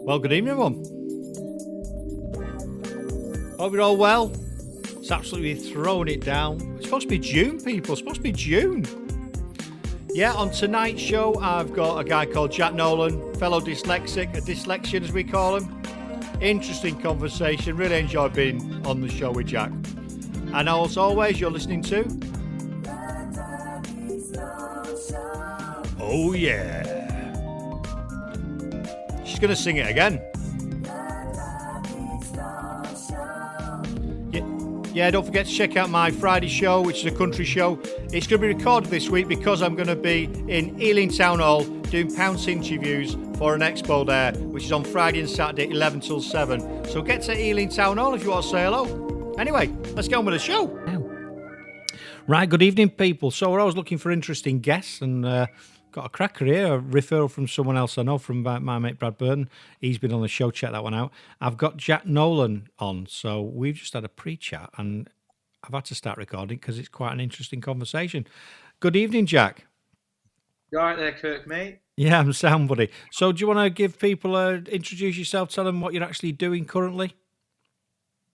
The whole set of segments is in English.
Well, good evening, everyone. Hope you're all well. It's absolutely throwing it down. It's supposed to be June, people. It's supposed to be June. Yeah, on tonight's show, I've got a guy called Jack Nolan, fellow dyslexic, a dyslexian as we call him. Interesting conversation. Really enjoyed being on the show with Jack. And as always, you're listening to... Oh, yeah. She's going to sing it again. Yeah, don't forget to check out my Friday show, which is a country show. It's going to be recorded this week because I'm going to be in Ealing Town Hall doing Pounce interviews for an expo there, which is on Friday and Saturday, 11 till 7. So get to Ealing Town Hall if you want to say hello. Anyway, let's get on with the show. Right, good evening, people. So we're always looking for interesting guests, and got a cracker here, a referral from someone else I know, from my mate Brad Burton. He's been on the show, check that one out. I've got Jack Nolan on, so we've just had a pre-chat, and I've had to start recording because it's quite an interesting conversation. Good evening, Jack. You all right there, Kirk, mate? Yeah, I'm sound, buddy. So do you want to give people introduce yourself, tell them what you're actually doing currently?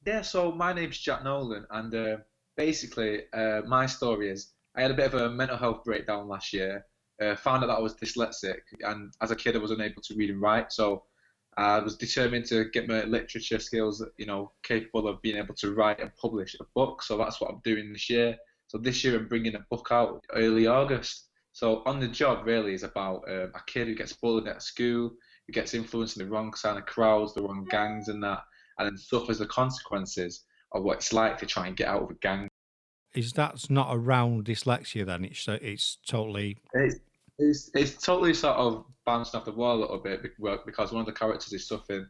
Yeah, so my name's Jack Nolan, and basically my story is I had a bit of a mental health breakdown last year. Found out that I was dyslexic, and as a kid I was unable to read and write, so I was determined to get my literature skills, capable of being able to write and publish a book. So that's what I'm doing this year. So this year I'm bringing a book out early August. So On the Job really is about a kid who gets bullied at school, who gets influenced in the wrong kind of crowds, the wrong gangs and that, and then suffers the consequences of what it's like to try and get out of a gang. Is that's not around dyslexia then? It's totally... It's totally sort of bouncing off the wall a little bit because one of the characters is suffering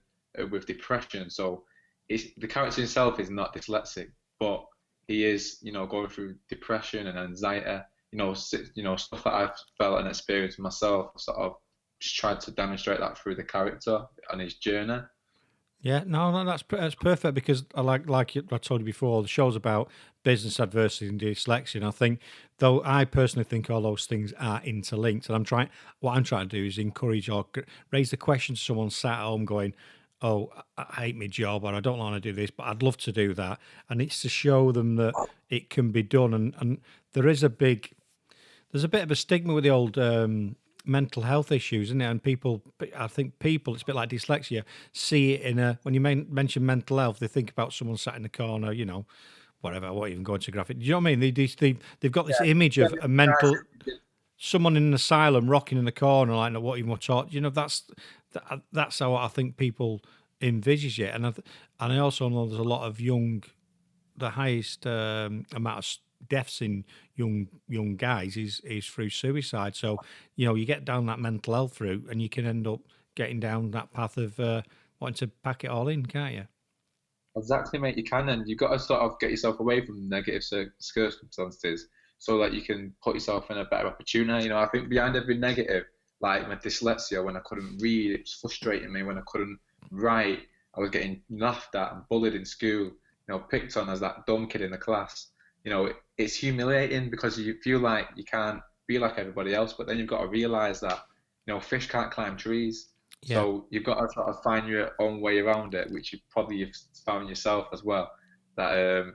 with depression. So the character himself is not dyslexic, but he is, going through depression and anxiety. Stuff that I've felt and experienced myself. Sort of just tried to demonstrate that through the character and his journey. Yeah, no, that's perfect, because I told you before, the show's about business adversity and dyslexia. And I think, though I personally think all those things are interlinked, and what I'm trying to do is encourage or raise the question to someone sat at home going, "Oh, I hate my job," or "I don't want to do this, but I'd love to do that." And it's to show them that it can be done. And there's a bit of a stigma with the old mental health issues, isn't it? And I think people, it's a bit like dyslexia, see it when you mention mental health, they think about someone sat in the corner, whatever. I won't even go into graphic. Do you know what I mean? They've got this image of a mental, someone in an asylum rocking in the corner, like, what even taught. That's how I think people envisage it. And I also know there's a lot of the highest amount of deaths in young guys is through suicide. So you get down that mental health route, and you can end up getting down that path of wanting to pack it all in, can't you? Exactly, mate. You can, and you've got to sort of get yourself away from negative circumstances so that you can put yourself in a better opportunity. I think behind every negative, like my dyslexia, when I couldn't read, it was frustrating me. When I couldn't write, I was getting laughed at and bullied in school. Picked on as that dumb kid in the class. It's humiliating because you feel like you can't be like everybody else, but then you've got to realize that, fish can't climb trees. Yeah. So you've got to sort of find your own way around it, which you probably have found yourself as well, that,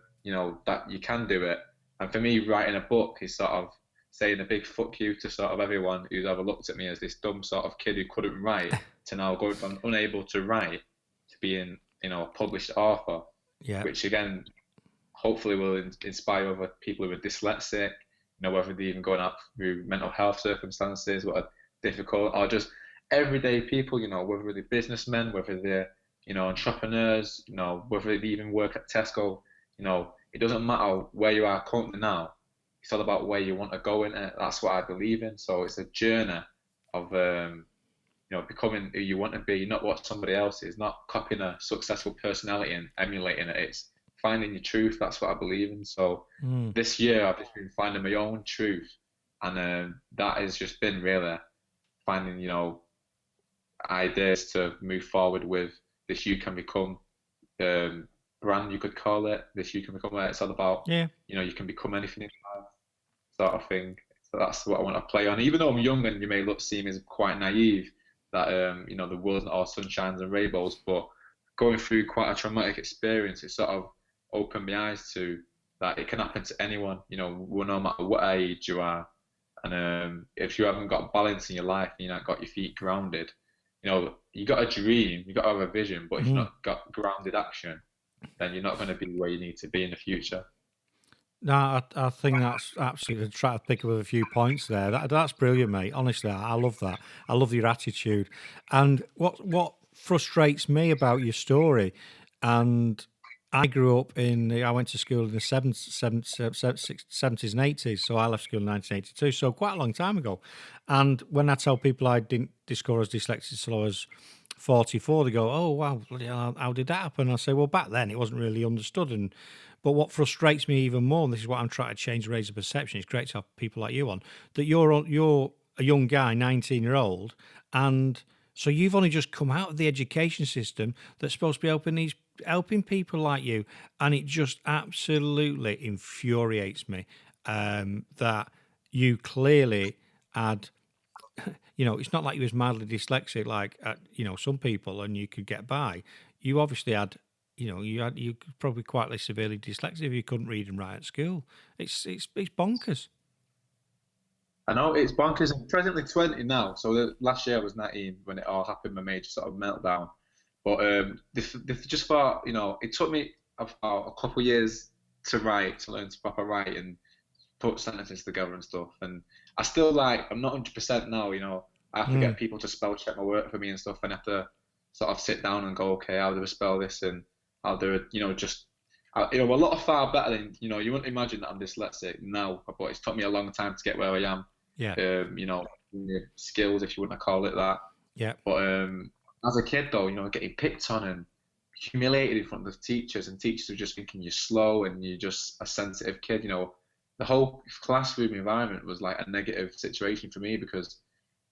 that you can do it. And for me, writing a book is sort of saying a big fuck you to sort of everyone who's ever looked at me as this dumb sort of kid who couldn't write to now going from unable to write to being, a published author, which again, hopefully will inspire other people who are dyslexic, whether they're even going out through mental health circumstances, what are difficult, or just everyday people, whether they're businessmen, whether they're, entrepreneurs, whether they even work at Tesco, it doesn't matter where you are currently now. It's all about where you want to go in it. That's what I believe in. So it's a journey of, becoming who you want to be, not what somebody else is, not copying a successful personality and emulating it. It's finding your truth. That's what I believe in. So this year I've just been finding my own truth, and that has just been really finding, ideas to move forward with this You Can Become brand, you could call it. This You Can Become. It's all about, you can become anything in life, sort of thing. So that's what I want to play on. Even though I'm young and you may seem as quite naive, that the world's not all sunshines and rainbows, but going through quite a traumatic experience, it sort of opened my eyes to that it can happen to anyone, no matter what age you are. And if you haven't got balance in your life and you've not got your feet grounded, you got a dream, you got to have a vision, but if you've Mm. not got grounded action, then you're not going to be where you need to be in the future. No, I think that's absolutely try to pick up a few points there. That's brilliant, mate. Honestly, I love that. I love your attitude. And what frustrates me about your story, and I grew up I went to school in the 70s and 80s, so I left school in 1982, so quite a long time ago. And when I tell people I didn't discover as dyslexic till I was 44, they go, "Oh, wow, bloody hell, how did that happen?" I say, "Well, back then it wasn't really understood." But what frustrates me even more, and this is what I'm trying to change, raise the perception. It's great to have people like you on. That you're a young guy, 19-year-old, and so you've only just come out of the education system that's supposed to be helping people like you, and it just absolutely infuriates me that you clearly had. It's not like you was mildly dyslexic like some people, and you could get by. You obviously had you could probably quite severely dyslexic if you couldn't read and write at school. It's bonkers. I know it's bonkers. I'm presently 20 now, so last year I was 19 when it all happened, my major sort of meltdown. But they just thought, it took me about a couple of years to write, to learn to proper write and put sentences together and stuff. And I still I'm not 100% now, I have to Mm. get people to spell check my work for me and stuff, and I have to sort of sit down and go, okay, how do I spell this, and how do I, just a lot of far better than you wouldn't imagine that I'm dyslexic now, but it's took me a long time to get where I am. Yeah, Skills, if you want to call it that. yeah, But as a kid, though, getting picked on and humiliated in front of teachers, and teachers are just thinking you're slow and you're just a sensitive kid. The whole classroom environment was like a negative situation for me because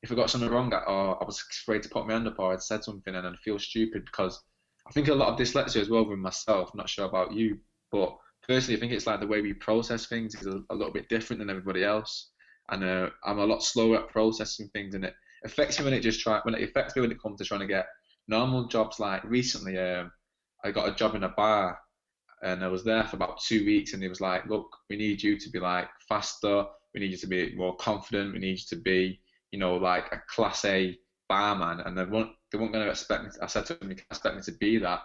if I got something wrong, or I was afraid to put my hand up, or I'd said something and I'd feel stupid because I think a lot of dyslexia as well with myself. Not sure about you, but personally, I think it's like the way we process things is a little bit different than everybody else, and I'm a lot slower at processing things, and it affects me when it affects me when it comes to trying to get normal jobs. Like recently, I got a job in a bar, and I was there for about 2 weeks, and he was like, "Look, we need you to be like faster. We need you to be more confident. We need you to be, like a class A barman." And they weren't going to expect me. I said to them, "You can't expect me to be that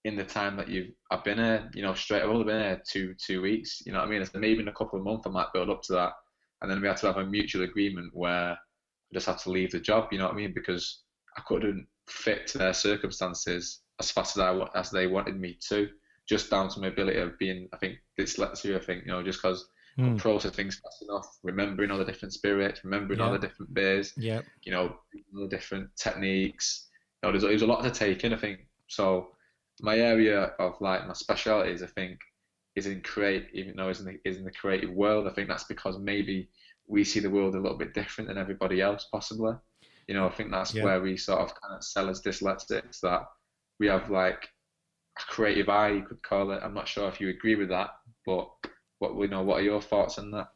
in the time that I've been here. Straight. I've only been here two weeks. You know what I mean? I said maybe in a couple of months I might build up to that." And then we had to have a mutual agreement where I just had to leave the job. You know what I mean? Because I couldn't fit to their circumstances as fast as they wanted me to, just down to my ability of being, I think, dyslexia. I think, just because I could mm. process things fast enough, remembering all the different spirits, remembering all Yeah, the different beers, yeah, all the different techniques. There's a lot to take in, I think. So my area of like my specialities, I think, is in create, even though is in the creative world. I think that's because maybe we see the world a little bit different than everybody else, possibly. I think that's yeah. where we sort of kind of sell as dyslexics, that we have like a creative eye, you could call it. I'm not sure if you agree with that, but what are your thoughts on that?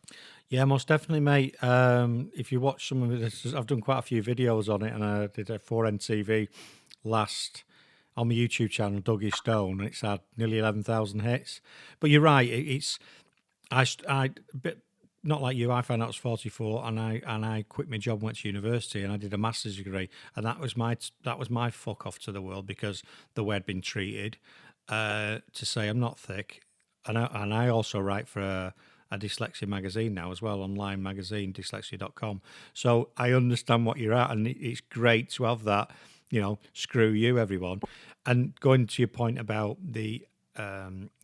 Yeah, most definitely, mate. If you watch some of this, I've done quite a few videos on it, and I did a 4NTV last on my YouTube channel, Duggystone, and it's had nearly 11,000 hits. But you're right, but not like you. I found out I was 44, and I quit my job, went to university, and I did a master's degree, and that was my fuck off to the world because the way I'd been treated. To say I'm not thick, and I also write for a dyslexia magazine now as well, online magazine, dyslexia.com. So I understand what you're at, and it's great to have that, screw you, everyone. And going to your point about the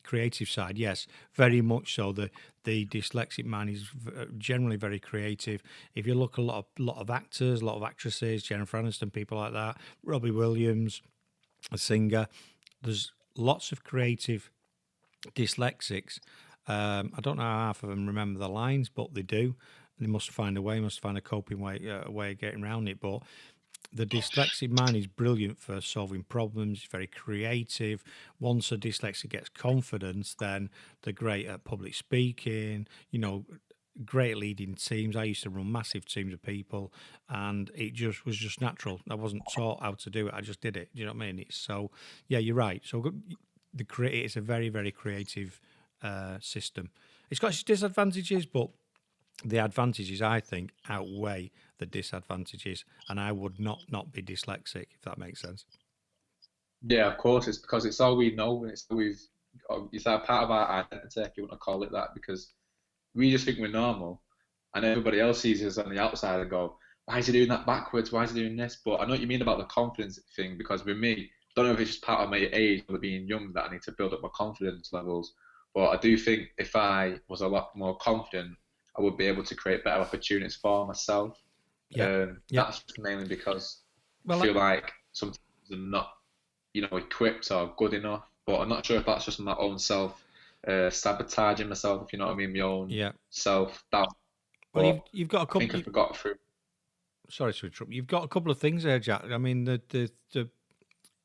creative side, yes, very much so. The dyslexic man is generally very creative. If you look a lot of actors, a lot of actresses, Jennifer Aniston, people like that, Robbie Williams, a singer, there's lots of creative dyslexics. I don't know how half of them remember the lines, but they do. They must find a way, must find a coping way, a way of getting around it. But the dyslexic man is brilliant for solving problems. He's very creative. Once a dyslexic gets confidence, then they're great at public speaking. great leading teams. I used to run massive teams of people, and it just was just natural. I wasn't taught how to do it. I just did it. Do you know what I mean? It's so yeah, you're right. So it's a very very creative system. It's got its disadvantages, but the advantages I think outweigh the disadvantages, and I would not be dyslexic if that makes sense. Yeah, of course. It's because it's all we know, and it's like part of our identity, if you want to call it that, because we just think we're normal, and everybody else sees us on the outside and go, "Why is he doing that backwards? Why is he doing this?" But I know what you mean about the confidence thing, because with me, I don't know if it's just part of my age or being young that I need to build up my confidence levels. But I do think if I was a lot more confident, I would be able to create better opportunities for myself. Yeah, yeah. That's mainly because I Well, feel like sometimes I'm not, equipped or good enough. But I'm not sure if that's just my own self sabotaging myself, if you know what I mean, my own yeah. self doubt. Well, But you've got a I think couple. I forgot through. Sorry to interrupt. You've got a couple of things there, Jack. I mean, the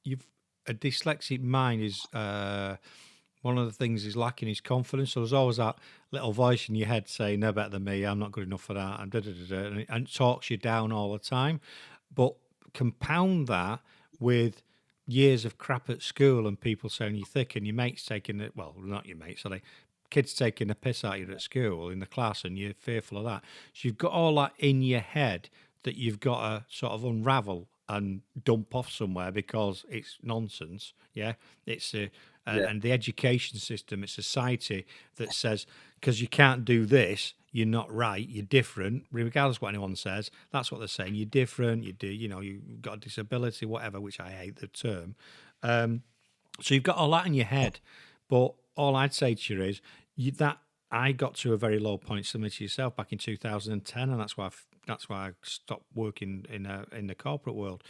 you've a dyslexic mind is one of the things is lacking is confidence. So there's always that little voice in your head saying, "They're better than me. I'm not good enough for that," and and it talks you down all the time. But compound that with years of crap at school and people saying you're thick and your mates taking it. Well, not your mates, sorry. Kids taking the piss out of you at school in the class, and you're fearful of that. So you've got all that in your head that you've got to sort of unravel and dump off somewhere because it's nonsense. Yeah, it's Yeah, and the education system, it's society that says because you can't do this, you're not right, you're different, regardless of what anyone says. That's what they're saying. You're different. You do, you've got a disability, whatever. Which I hate the term. So you've got all that in your head, but all I'd say to you is that I got to a very low point similar to yourself back in 2010, and that's why I stopped working in the corporate world,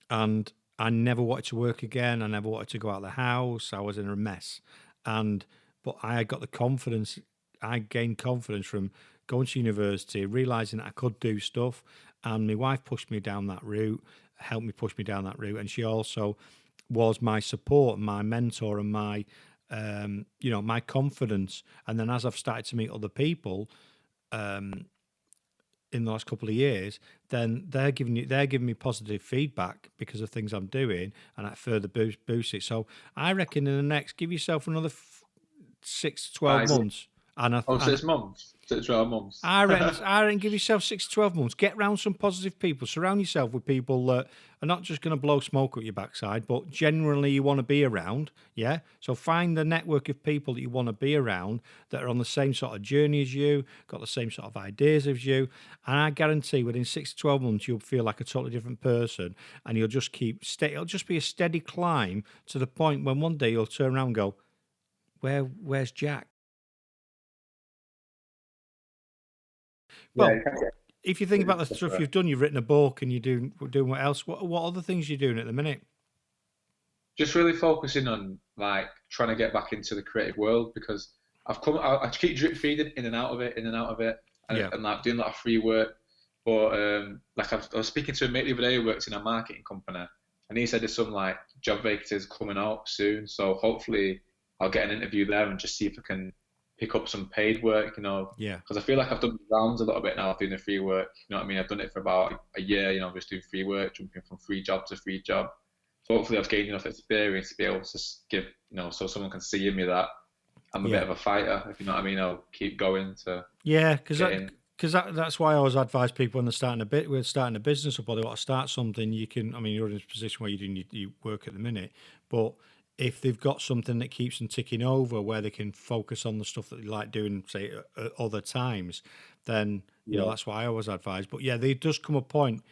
and I never wanted to work again. I never wanted to go out of the house. I was in a mess, and but I got the confidence. I gained confidence from going to university, realizing that I could do stuff, and my wife pushed me down that route, helped me push me down that route, and she also was my support, my mentor, and my confidence. And then as I've started to meet other people in the last couple of years, then they're giving me positive feedback because of things I'm doing, and that further boost it. So I reckon in the next, give yourself another 6 to 12 is it? months, and I, Oh, and 6 months, 6 12 months. I reckon give yourself 6 to 12 months. Get round some positive people. Surround yourself with people that are not just going to blow smoke at your backside, but generally you want to be around. Yeah. So find the network of people that you want to be around that are on the same sort of journey as you, got the same sort of ideas as you, and I guarantee within 6 to 12 months you'll feel like a totally different person, and you'll just it'll just be a steady climb to the point when one day you'll turn around and go, where's Jack? Yeah, Well, you can get if you think about the stuff stuff there. you've done, you've written a book and you're doing what else? What other things are you doing at the minute? Just really focusing on like trying to get back into the creative world because I keep drip feeding in and out of it, in and out of it, and, Yeah, and like doing a lot of free work. But like I was speaking to a mate the other day who works in a marketing company, and he said there's some like job vacancies coming out soon. So hopefully I'll get an interview there and just see if I can pick up some paid work, yeah, because I feel like I've done the rounds a little bit now doing the free work. You know what I mean? I've done it for about a year, just doing free work, jumping from free job to free job. So hopefully I've gained enough experience to be able to give, so someone can see in me that I'm a bit yeah, of a fighter, if you know what I mean. I'll keep going to yeah. Because get in. that's why I always advise people when they're starting a business or they want to start something. You can, I mean, you're in a position where you're doing your work at the minute, but if they've got something that keeps them ticking over, where they can focus on the stuff that they like doing, say at other times, then Yeah, that's what I always advise. But yeah, there does come a point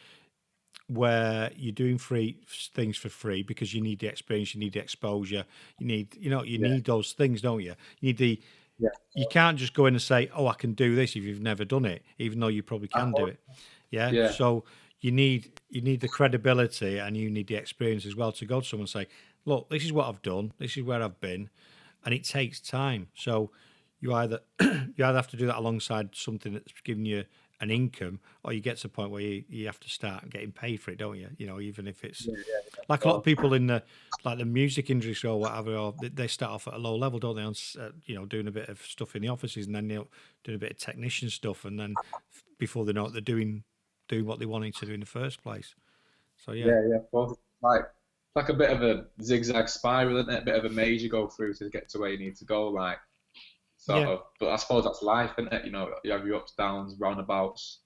where you're doing free things for free because you need the experience, you need the exposure, you yeah, need those things, don't you? You need the yeah. you can't just go in and say, "Oh, I can do this," if you've never done it, even though you probably I can do thought, it. Yeah. yeah, So you need the credibility and you need the experience as well to go to someone and say, "Look, this is what I've done. This is where I've been," and it takes time. So you either you either have to do that alongside something that's giving you an income, or you get to a point where you have to start getting paid for it, don't you? You know, even if it's like a lot of people in the like the music industry or whatever, or they start off at a low level, don't they? On you know, doing a bit of stuff in the offices, and then they'll doing a bit of technician stuff, and then before they know it, they're doing what they wanted to do in the first place. So yeah, Yeah, yeah. Well, like a bit of a zigzag spiral, isn't it? A bit of a maze you go through to get to where you need to go, like sort yeah, of. But I suppose that's life, isn't it? You have your ups, downs, roundabouts.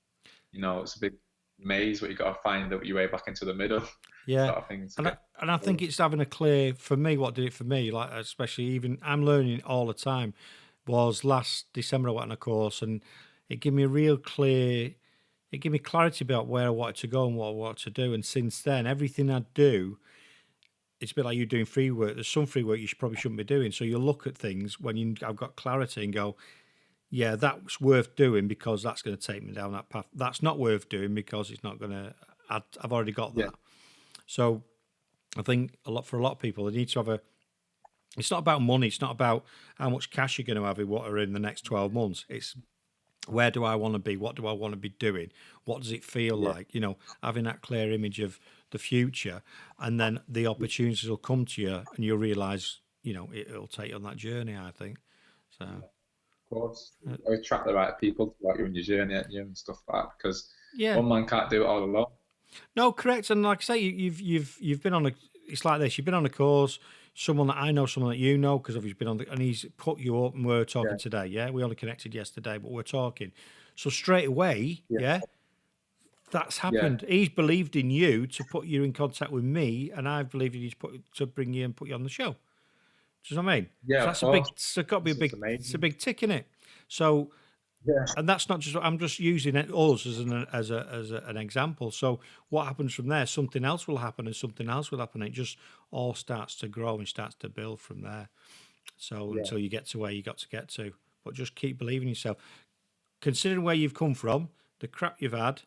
It's a big maze, but you got to find your way back into the middle, yeah. sort of thing to And get. I think it's having a clear for me. What did it for me? Like especially even I'm learning all the time. Was last December I went on a course and it gave me a real clear. It gave me clarity about where I wanted to go and what I wanted to do. And since then, everything I do, it's a bit like you doing free work. There's some free work you probably shouldn't be doing. So you look at things when I've got clarity and go, yeah, that's worth doing because that's going to take me down that path. That's not worth doing because it's not going to. I've already got Yeah, that. So I think for a lot of people, they need to have a. It's not about money. It's not about how much cash you're going to have in what are in the next 12 months. It's where do I want to be? What do I want to be doing? What does it feel yeah, like? You know, having that clear image of the future, and then the opportunities will come to you, and you'll realise, you know, it'll take you on that journey. I think so. yeah. Of course. Uh, You attract the right people to like you on your journey, and stuff like that. Because yeah, one man can't do it all alone. no, correct. And like I say, you've been on a. It's like this. You've been on a course. Someone that I know, someone that you know, because obviously been on the, and he's put you up, and we're talking Yeah, today. Yeah, we only connected yesterday, but we're talking. So straight away, yeah, yeah, that's yeah, happened. He's believed in you to put you in contact with me, and I've believed in you to bring you and put you on the show. Do you know what I mean? yeah. So Of that's a big. course. It's got to be a It's big. It's a amazing. big tick in it. So, Yeah, and that's not just. I'm just using it us an example. So what happens from there? Something else will happen, and something else will happen. It just all starts to grow and starts to build from there. So yeah, until you get to where you got to get to, but just keep believing in yourself. Considering where you've come from, the crap you've had,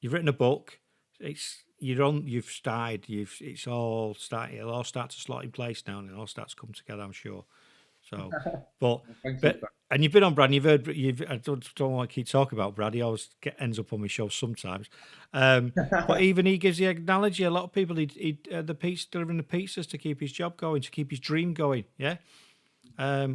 you've written a book. It's you're on. You've started. It's all started. It'll all start to slot in place now, and it all starts to come together. I'm sure. So, but Thank you. but and you've been on Brad. And you've heard. I don't want to keep talking about Brad. He always ends up on my show sometimes. But even he gives the analogy. A lot of people the pizza delivering the pizzas to keep his job going, to keep his dream going. Yeah.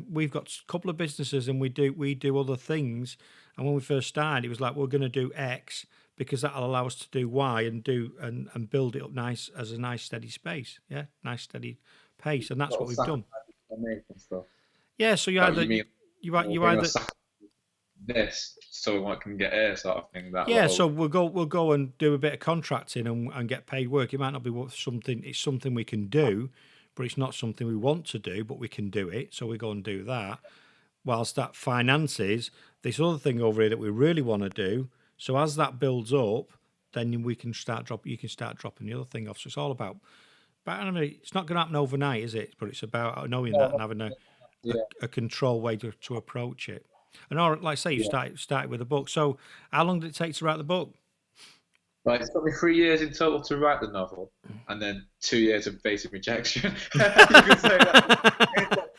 We've got a couple of businesses and we do other things. And when we first started, it was like we're going to do X because that'll allow us to do Y and and build it up nice as a nice steady space. Yeah, nice steady pace, and that's Little what we've done. sacrifices I make and stuff. Yeah, so That you mean you we're gonna either sacrifice this so one can get here, sort of thing. That yeah. So little. we'll go and do a bit of contracting and get paid work. It might not be worth something. It's something we can do, but it's not something we want to do, but we can do it. So we go and do that. Whilst that finances this other thing over here that we really want to do. So as that builds up, then we can start drop. You can start dropping the other thing off. So it's all about. But I mean, it's not going to happen overnight, is it? But it's about knowing that and No, having yeah, a control way to approach it. And all, like I say, you yeah. started with a book. So how long did it take to write the book? But it took me 3 years in total to write the novel, and then 2 years of basic rejection. You could say that.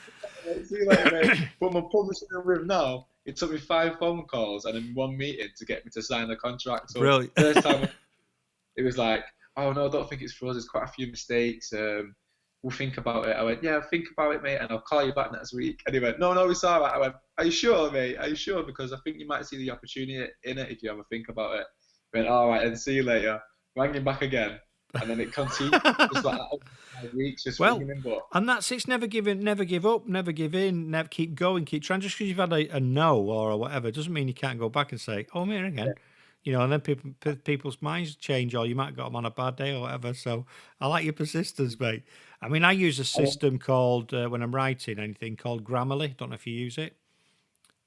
See you later, mate. But my publishing I'm with now, it took me 5 phone calls and then one meeting to get me to sign the contract. So Brilliant. first time it was like, oh no, I don't think it's for us. There's quite a few mistakes. We'll think about it. I went, yeah, think about it, mate, and I'll call you back next week. And he went, no, no, it's all right. I went, are you sure, mate? Are you sure? Because I think you might see the opportunity in it if you ever think about it. I went, all right, and see you later. Rang him back again, and then it continued just like that over 5 weeks, just Well, ringing him. But and that's it's never never give up, never give in, never keep going, keep trying. Just because you've had a no or whatever doesn't mean you can't go back and say, "Oh, I'm here yeah, again." You know, and then people's minds change, or you might got them on a bad day or whatever. So I like your persistence, mate. I mean, I use a oh, system called when I'm writing anything called Grammarly. Don't know if you use it.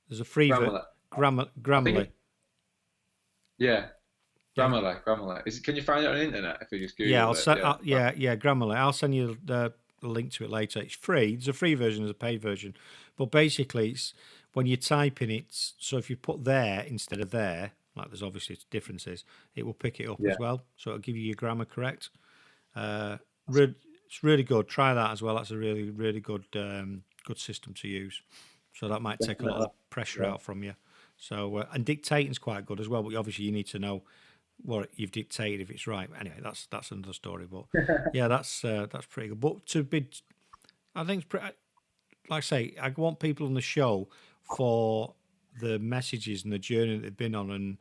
There's a free Grammarly. I think, Grammarly. yeah, Yeah, Grammarly. Can you find it on the internet if you just yeah, Google it? Yeah, yeah, Grammarly. I'll send you the link to it later. It's free. There's a free version, there's a paid version. But basically, it's when you type in it, so if you put there instead of there, like there's obviously differences, it will pick it up yeah. as well. So it'll give you your grammar correct. Uh, re- it's really good. Try that as well. That's a really, really good good system to use. So that might take a lot of Definitely. the pressure Yeah. out from you. So and dictating's quite good as well, but obviously you need to know what you've dictated if it's right. But anyway, that's another story. But yeah, that's pretty good. But to be, I think it's pretty, like I say, I want people on the show for the messages and the journey that they've been on, and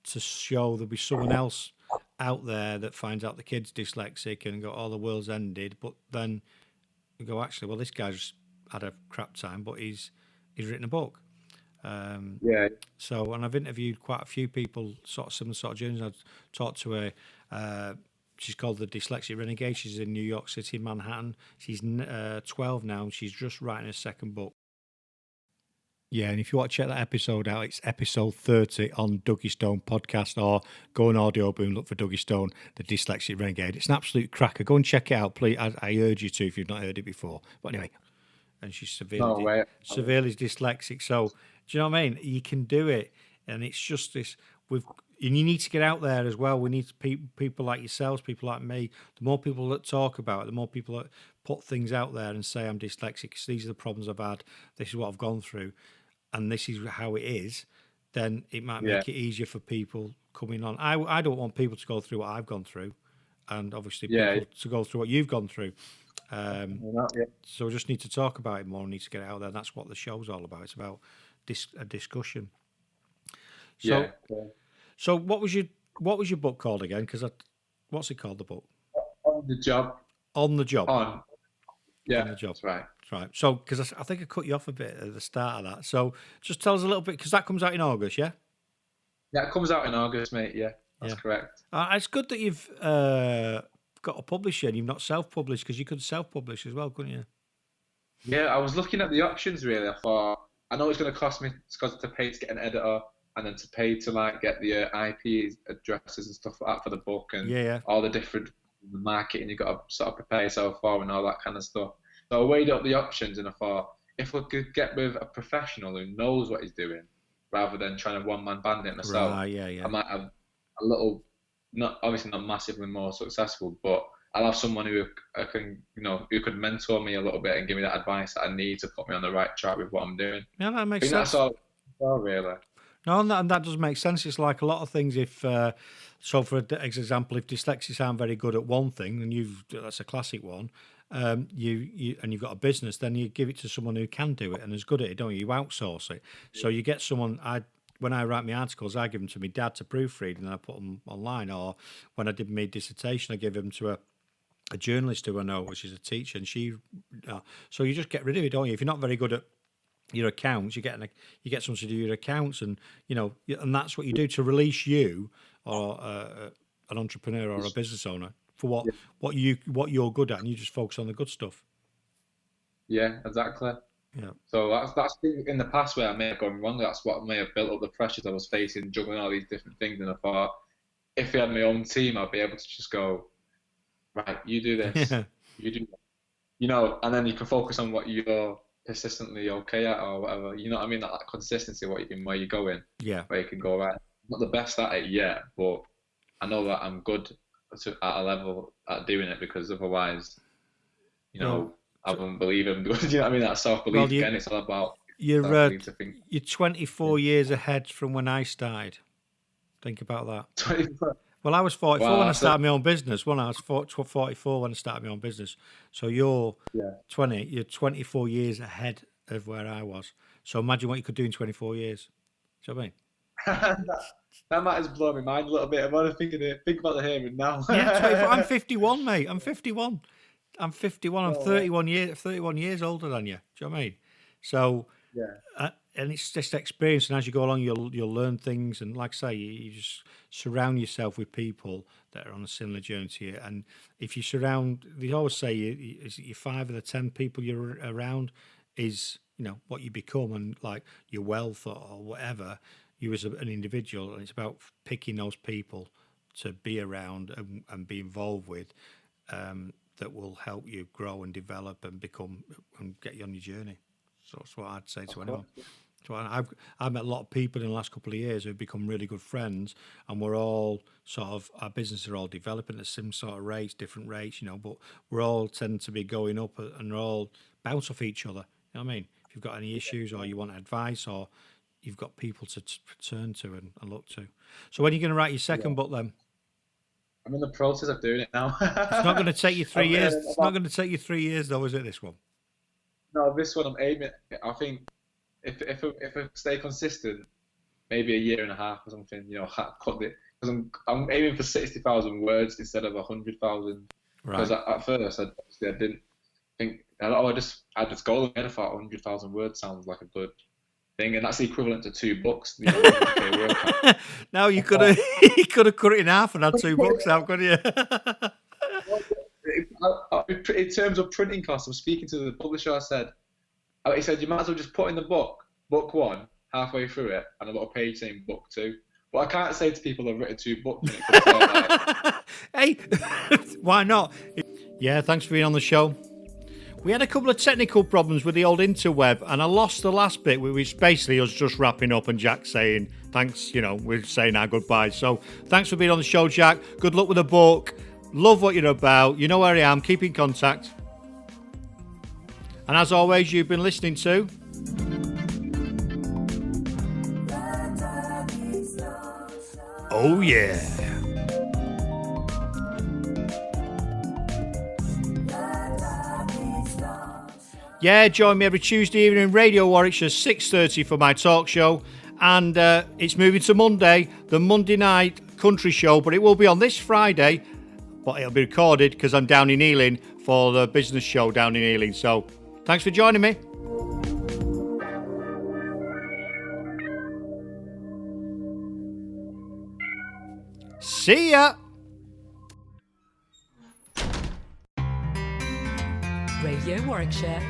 to show there'll be someone else out there that finds out the kid's dyslexic and go, oh, the world's ended. But then you go, actually, well, this guy's had a crap time, but he's written a book. Yeah. So, and I've interviewed quite a few people, sort of similar sort of journeys. I've talked to a, she's called the Dyslexic Renegade. She's in New York City, Manhattan. She's 12 now, and she's just writing her second book. Yeah, and if you want to check that episode out, it's episode 30 on Duggystone podcast, or go on Audio Boom, look for Duggystone, the Dyslexic Renegade. It's an absolute cracker. Go and check it out, please. I urge you to if you've not heard it before. But anyway, and she's No way. severely dyslexic. So, do you know what I mean? You can do it, and it's just this. And you need to get out there as well. We need people like yourselves, people like me. The more people that talk about it, the more people that put things out there and say I'm dyslexic, 'cause these are the problems I've had. This is what I've gone through, and this is how it is. Then it might make it easier for people coming on. I don't want people to go through what I've gone through, and obviously people to go through what you've gone through. So we just need to talk about it more. We need to get it out there. That's what the show's all about. It's about a discussion. So, so what was your book called again? Because what's it called? The book On the job. On the Job. Yeah, On the Job. that's right. That's right. So, because I think I cut you off a bit at the start of that. So, just tell us a little bit, because that comes out in August, yeah? Yeah, it comes out in August, mate. Yeah, that's correct. It's good that you've got a publisher and you've not self-published, because you could self-publish as well, couldn't you? Yeah, I was looking at the options really. I thought, I know it's going to cost me to pay to get an editor, and then to pay to like get the IP addresses and stuff like that for the book, and all the different marketing you got to sort of prepare yourself for and all that kind of stuff. So I weighed up the options and I thought, if we could get with a professional who knows what he's doing, rather than trying to one-man band it myself, I might have a little, not obviously not massively more successful, but I'll have someone who I can, who could mentor me a little bit and give me that advice that I need to put me on the right track with what I'm doing. Yeah, that makes sense. That's all really. No, and that does make sense. It's like a lot of things. If so, for example, if dyslexics aren't very good at one thing, and that's a classic one, you've got a business, then you give it to someone who can do it and is good at it, don't you? You outsource it. So you get someone. When I write my articles, I give them to my dad to proofread, and then I put them online. Or when I did my dissertation, I give them to a journalist who I know, which is a teacher, and she. So you just get rid of it, don't you? If you're not very good at your accounts, you get someone to do your accounts, and and that's what you do to release you, or an entrepreneur or a business owner, for what you're good at, and you just focus on the good stuff. Yeah, exactly. Yeah. So that's been in the past where I may have gone wrong. That's what may have built up the pressures I was facing, juggling all these different things. And I thought, if I had my own team, I'd be able to just go, right, you do this, you do that. And then you can focus on what you're persistently okay at, or whatever. You know what I mean? That consistency, where you're going. Yeah. Where you can go, right, I'm not the best at it yet, but I know that I'm good at a level at doing it, because otherwise, I wouldn't believe him. You know what I mean? That self-belief again. It's all about you're 24 years ahead from when I started. Think about that. 24. Well, I was 44 when I started my own business. I was 44 when I started my own business. So you're 20. You're 24 years ahead of where I was. So imagine what you could do in 24 years. Do you know what I mean? that might have blown my mind a little bit. I'm only thinking it. Think about the hearing now. Yeah, 24. I'm 51, mate. I'm 51. I'm 31 years older than you. Do you know what I mean? So and it's just experience, and as you go along, you'll learn things. And like I say, you just surround yourself with people that are on a similar journey to you. And if you surround, they always say your 5 of the 10 people you're around is what you become, and like your wealth or whatever you as an individual. And it's about picking those people to be around and be involved with. That will help you grow and develop and become and get you on your journey. So that's what I'd say to anyone. So I've met a lot of people in the last couple of years who've become really good friends, and we're all our businesses are all developing at some sort of rates, different rates, but we're all tend to be going up, and we're all bounce off each other. You know what I mean? If you've got any issues or you want advice or you've got people to turn to and look to. So when are you going to write your second book then? I'm in the process of doing it now. It's not going to take you 3 years. It's not going to take you 3 years though, is it, this one? No, this one I'm aiming. I think if I stay consistent, maybe a year and a half or something. Cut it because I'm aiming for 60,000 words instead of 100,000. Because Right. at first I didn't think. I just go ahead. I thought 100,000 words sounds like a good thing, and that's the equivalent to 2 books. 100K word count. Now you could have cut it in half and had 2 books out, couldn't you? In terms of printing costs, I'm speaking to the publisher. He said you might as well just put in the book 1, halfway through it, and a little page saying book 2. But I can't say to people I've written 2 books. Hey, why not? Yeah, thanks for being on the show. We had a couple of technical problems with the old interweb, and I lost the last bit, which basically us just wrapping up and Jack saying thanks. We're saying our goodbyes. So thanks for being on the show, Jack. Good luck with the book. Love what you're about. You know where I am. Keep in contact. And as always, you've been listening to Oh Yeah. Yeah, join me every Tuesday evening in Radio Warwickshire, 6:30 for my talk show. And it's moving to Monday, the Monday night country show, but it will be on this Friday, but it'll be recorded because I'm down in Ealing for the business show down in Ealing. So thanks for joining me. See ya. Radio Warwickshire